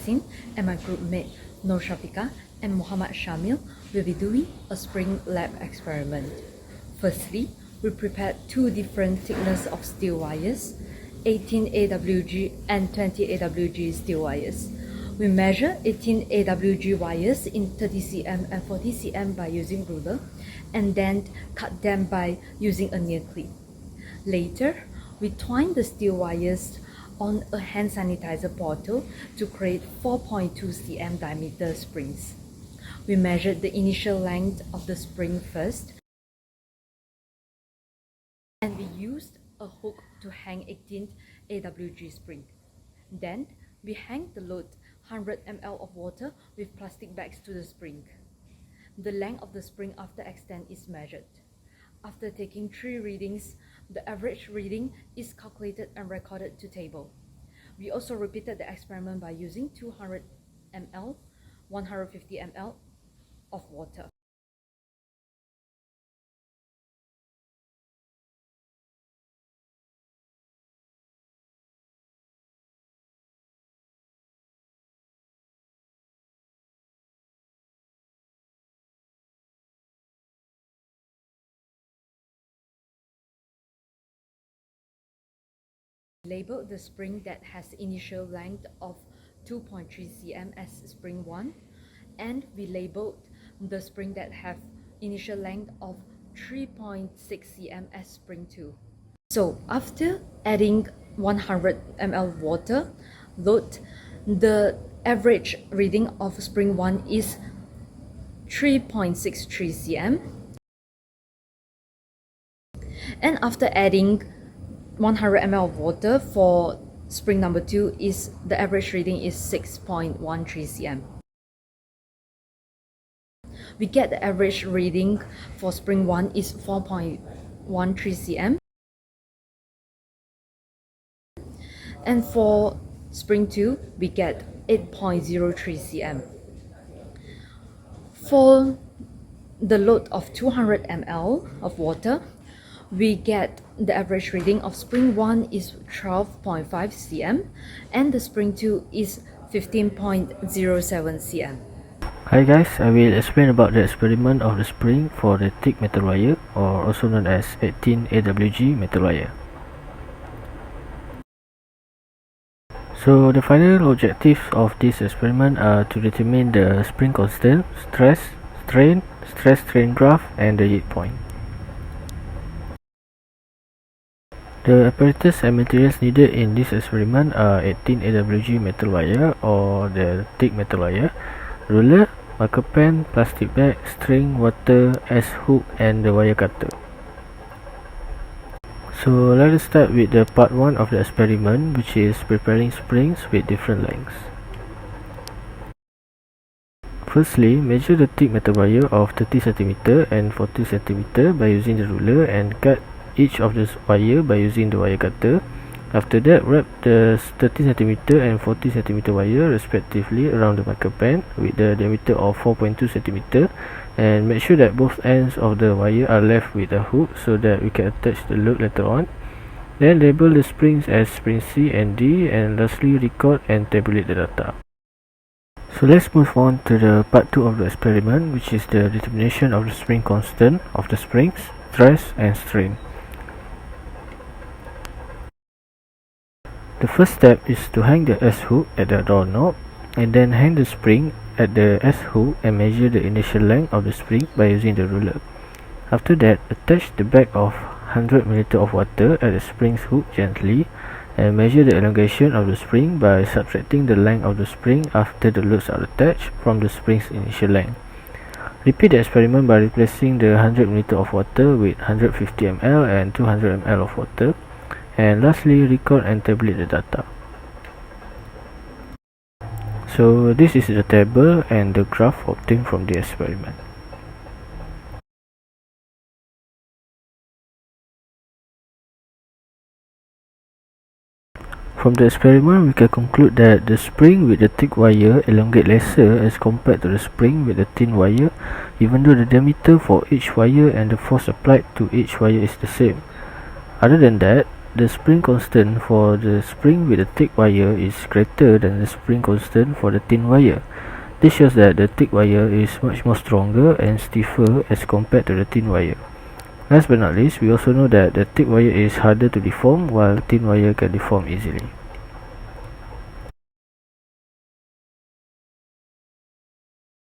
Xin and my group mate Syafika and Muhammad Syamil will be doing a spring lab experiment. Firstly, we prepared two different thickness of steel wires, 18 AWG and 20 AWG steel wires. We measure 18 AWG wires in 30 cm and 40 cm by using ruler and then cut them by using a nail clip. Later, we twine the steel wires on a hand sanitizer bottle to create 4.2 cm diameter springs. We measured the initial length of the spring first, and we used a hook to hang 18 AWG spring. Then, we hang the load 100 ml of water with plastic bags to the spring. The length of the spring after extend is measured. After taking 3 readings, the average reading is calculated and recorded to table. We also repeated the experiment by using 200 ml, 150 ml of water. Labeled the spring that has initial length of 2.3 cm as spring 1, and we labeled the spring that have initial length of 3.6 cm as spring 2. So after adding 100 ml water load, the average reading of spring 1 is 3.63 cm, and after adding 100 ml of water for spring number 2 is the average reading is 6.13 cm. We get the average reading for spring 1 is 4.13 cm, and for spring 2 we get 8.03 cm. For the load of 200 ml of water, we get the average reading of spring 1 is 12.5 cm and the spring 2 is 15.07 cm. Hi guys, I will explain about the experiment of the spring for the thick metal wire, or also known as 18 AWG metal wire. So the final objectives of this experiment are to determine the spring constant, stress, strain, stress-strain graph, and the yield point. The apparatus and materials needed in this experiment are 18 AWG metal wire or the thick metal wire, ruler, marker pen, plastic bag, string, water, S-hook, and the wire cutter. So let us start with the part 1 of the experiment, which is preparing springs with different lengths. Firstly, measure the thick metal wire of 30 cm and 40 cm by using the ruler and cut each of the wire by using the wire cutter. After that, wrap the 30 cm and 40 cm wire respectively around the marker pen with the diameter of 4.2 cm, and make sure that both ends of the wire are left with a hook so that we can attach the load later on. Then label the springs as spring C and D, and lastly record and tabulate the data. So let's move on to the part 2 of the experiment, which is the determination of the spring constant of the springs, stress, and strain. The first step is to hang the S-hook at the doorknob, and then hang the spring at the S-hook and measure the initial length of the spring by using the ruler. After that, attach the bag of 100 ml of water at the spring's hook gently and measure the elongation of the spring by subtracting the length of the spring after the loads are attached from the spring's initial length. Repeat the experiment by replacing the 100 ml of water with 150 ml and 200 ml of water. And lastly, record and tabulate the data. So this is the table and the graph obtained from the experiment. From the experiment, we can conclude that the spring with the thick wire elongate lesser as compared to the spring with the thin wire, even though the diameter for each wire and the force applied to each wire is the same. Other than that, the spring constant for the spring with the thick wire is greater than the spring constant for the thin wire. This shows that the thick wire is much more stronger and stiffer as compared to the thin wire. Last but not least, we also know that the thick wire is harder to deform while thin wire can deform easily.